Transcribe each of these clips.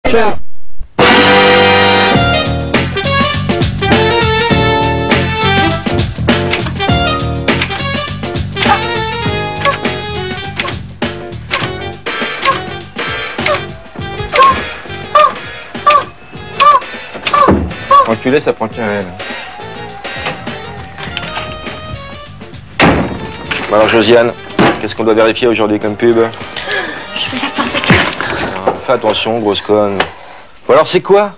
Ciao. Enculé, ça prend qu'un L. Bon alors Josiane, qu'est-ce qu'on doit vérifier aujourd'hui comme pub? Je vous apporte des casques. Fais attention, grosse conne. Bon alors c'est quoi?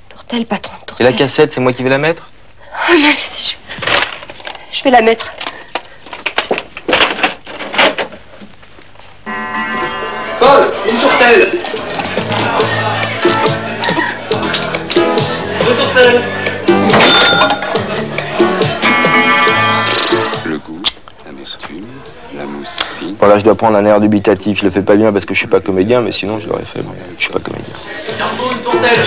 Tourtel, patron, Tourtel. Et la cassette, c'est moi qui vais la mettre? Oh non, laissez, je vais la mettre. Paul, une tourtelle. Deux tourtelles. Le goût, l'amertume, la mousse fine. Bon là je dois prendre un air dubitatif, je le fais pas bien parce que je suis pas comédien, mais sinon je l'aurais fait, mais je suis pas comédien. Garçon, une tourtelle.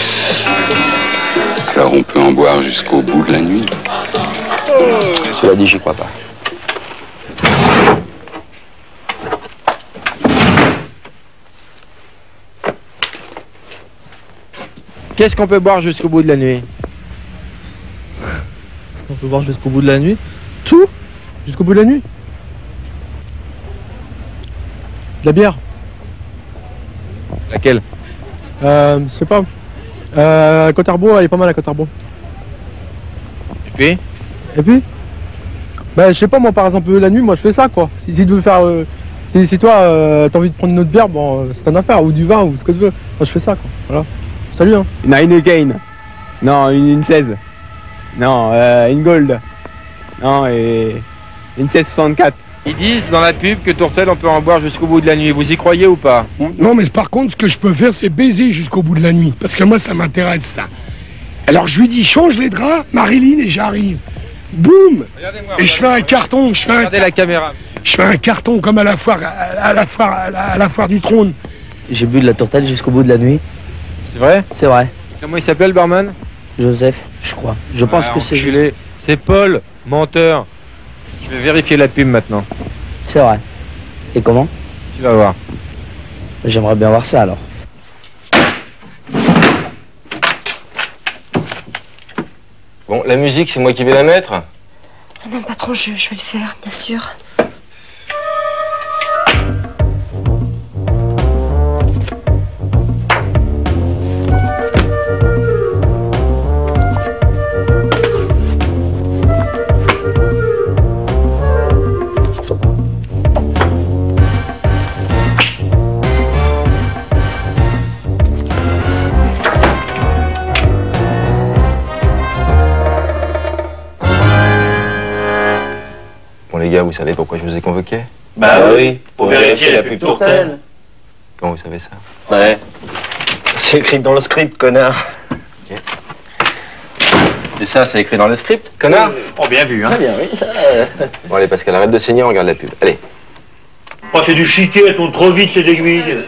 Alors on peut en boire jusqu'au bout de la nuit. Cela dit, j'y crois pas. Qu'est-ce qu'on peut boire jusqu'au bout de la nuit? Qu'est-ce qu'on peut boire jusqu'au bout de la nuit? Tout? Jusqu'au bout de la nuit? De la bière? Laquelle? Je sais pas. Cotarbo, elle est pas mal à Cotarbo. Et puis? Bah je sais pas, moi par exemple la nuit, moi je fais ça quoi. Si tu veux faire... si toi t'as envie de prendre une autre bière, bon c'est ton affaire, ou du vin, ou ce que tu veux. Moi je fais ça quoi, voilà. Salut hein. Une Heineken. Non, une 16. Non, une Gold. Non, et une 1664. Ils disent dans la pub que Tourtel, on peut en boire jusqu'au bout de la nuit. Vous y croyez ou pas? Non, mais par contre, ce que je peux faire, c'est baiser jusqu'au bout de la nuit. Parce que moi, ça m'intéresse, ça. Alors, je lui dis, change les draps, Marilyn, et j'arrive. Boum! Et je fais un carton, Regardez la caméra. je fais un carton comme à la foire du trône. J'ai bu de la tourtelle jusqu'au bout de la nuit. C'est vrai? C'est vrai. Comment il s'appelle, barman? Joseph, je crois. Je pense que c'est... enculé. C'est Paul, menteur. Je vais vérifier la pub maintenant. C'est vrai. Et comment? Tu vas voir. J'aimerais bien voir ça alors. Bon, la musique, c'est moi qui vais la mettre? Oh non, patron, je vais le faire, bien sûr. Bon les gars, vous savez pourquoi je vous ai convoqué? Bah oui, pour vérifier la pub tourtelle. Comment vous savez ça? Ouais. C'est écrit dans le script, connard. Ok. Et ça, c'est écrit dans le script, connard? Oh, bien vu, hein. Très bien, oui. Bon allez, Pascal, arrête de saigner, on regarde la pub. Allez. Oh, c'est du chiquet, elle tourne trop vite, ces aiguilles.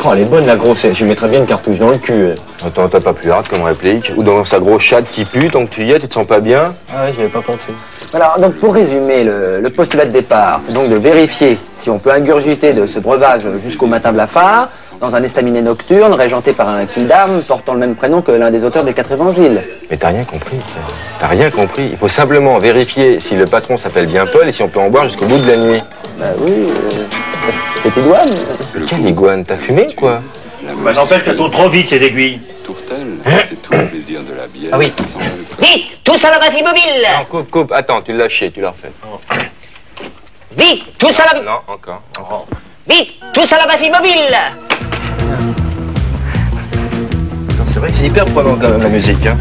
Oh, elle est bonne, la grosse. Je lui mettrais bien une cartouche dans le cul. Attends, t'as pas plus hâte comme réplique? Ou dans sa grosse chatte qui pue, tant que tu y es, tu te sens pas bien? Ah ouais, j'y avais pas pensé. Alors, donc pour résumer, le postulat de départ, c'est donc de vérifier si on peut ingurgiter de ce breuvage jusqu'au matin blafard dans un estaminet nocturne régenté par un quidam portant le même prénom que l'un des auteurs des 4 évangiles. Mais t'as rien compris, t'as rien compris. Il faut simplement vérifier si le patron s'appelle bien Paul et si on peut en boire jusqu'au bout de la nuit. Bah oui, c'est iguane. Quelle iguane? T'as fumé, quoi? La Bah mousse n'empêche qu'elle fine. tourne trop vite, ces aiguilles. Tourtelle, c'est tout le plaisir de la bière. Ah oui. sans alcool. Vite, tous à la batterie mobile. Non, coupe. Attends, tu l'as chié, tu l'as refait. Vite, tous à la... Non, encore. Vite, tous à la batterie mobile. C'est vrai que c'est hyper prenant quand même, la musique, hein.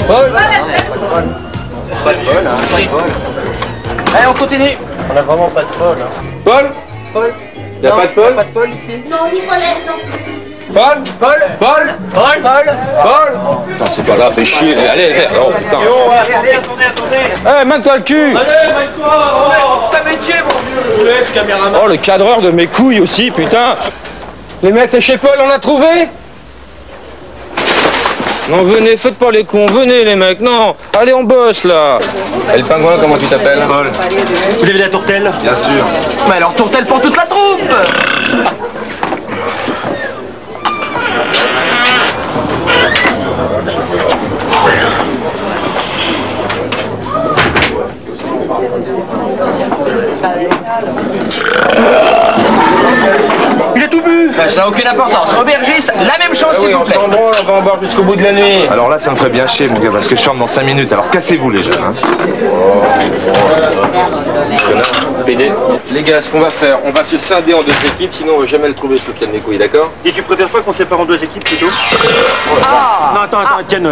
Paul. Pas de bol, hein, pas de bol. Allez, on continue. On a vraiment pas de bol, hein. Paul. Y'a pas de Paul? Pas de Paul ici. Non, ni Paulette non plus. Paul. Putain, c'est pas grave, fais chier. Allez, oh putain. Attendez. Eh, mets-toi le cul. Allez, mets-toi. C'est un métier, mon caméraman. Oh, le cadreur de mes couilles aussi, putain. Les mecs, c'est chez Paul, on l'a trouvé? Non, venez, faites pas les cons, venez les mecs, non. Allez, on bosse là. Et le pingouin, comment tu t'appelles? Paul. Vous avez la tourtelle? Bien sûr. Mais alors tourtelle pour toute la troupe. Il a tout bu. Ben, ça n'a aucune importance. Aubergiste, la même chose, s'il Oui, vous on plaît. s'en branle, on va en boire jusqu'au bout de la nuit. Alors là, ça me ferait bien chier, mon gars, parce que je ferme dans 5 minutes. Alors cassez-vous, les jeunes. Hein. PD. Les gars, ce qu'on va faire, on va se scinder en 2 équipes, sinon on va jamais le trouver ce week-end mes couilles, d'accord? Et tu préfères pas qu'on sépare en 2 équipes plutôt? Non, attends, Etienne,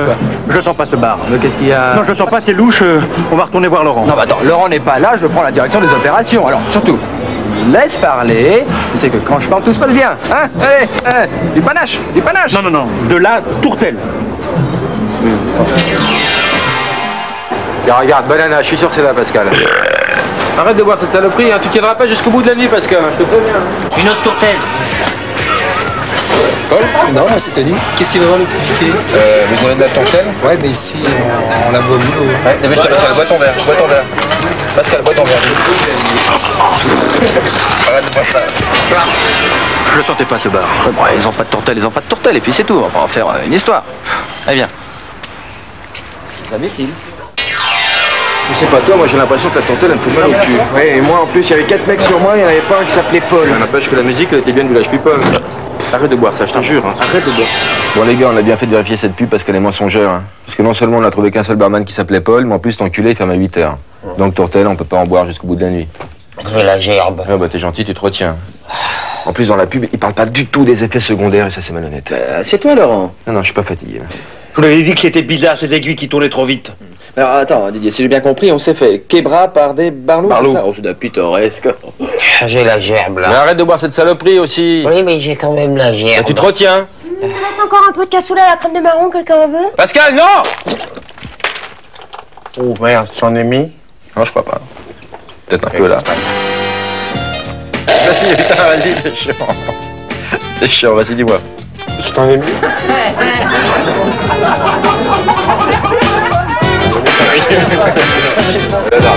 je sens pas ce bar. Mais qu'est-ce qu'il y a? Non, je sens pas, c'est louche, on va retourner voir Laurent. Non, bah attends, Laurent n'est pas là, je prends la direction des opérations. Alors, surtout, laisse parler. Tu sais que quand je parle, tout se passe bien. Hein? Allez, du panache, du panache. Non, de la tourtelle. Là, regarde, banana, je suis sûr que c'est là, Pascal. Arrête de boire cette saloperie, hein. Tu tiendras pas jusqu'au bout de la nuit, Pascal, hein, je te préviens. Une autre tourtelle. Paul? Non, c'est Tony. Qu'est-ce qu'il va voir le petit piqué? Vous avez de la tourtelle? Ouais, mais ici, on la voit mieux. Ouais, mais je te laisse, bois ton verre, Pascal, bois ton verre. Arrête de boire ça. Je le sentais pas ce bar. Ouais, bon, ils ont pas de tourtelle, et puis c'est tout. On va en faire une histoire. Eh bien. Imbécile. Je sais pas toi, moi j'ai l'impression que la tourtelle elle me fait mal au cul. Ouais, et moi en plus, il y avait 4 mecs sur moi, il n'y en avait pas un qui s'appelait Paul. Ça n'empêche que la musique elle était bien du Village People. Arrête de boire ça, je t'en jure. Hein. Arrête de boire. Bon les gars, on a bien fait de vérifier cette pub parce qu'elle est mensongère. Hein. Parce que non seulement on n'a trouvé qu'un seul barman qui s'appelait Paul, mais en plus l'enculé il ferme à 8h. Donc tourtelle, on peut pas en boire jusqu'au bout de la nuit. J'ai la gerbe. Ah bah t'es gentil, tu te retiens. En plus dans la pub, il parle pas du tout des effets secondaires et ça c'est malhonnête. Assieds-toi, Laurent. Non, je suis pas fatigué. Là. Je vous l'avais dit que c'était bizarre, ces aiguilles qui tournaient trop vite. Alors attends, Didier, si j'ai bien compris, on s'est fait québra par des barlots. Barlots. Oh, c'est pittoresque. J'ai la gerbe Mais là. arrête de boire cette saloperie aussi. Oui, mais j'ai quand même la gerbe. Tu te retiens. Il reste encore un peu de cassoulet à la crème de marron, quelqu'un en veut? Pascal, non. Oh merde, j'en ai mis. Non, je crois pas. Peut-être un peu là. Vas-y, putain, vas-y, c'est chiant. C'est chiant, vas-y, dis-moi. Je t'en ai mis. Là, là.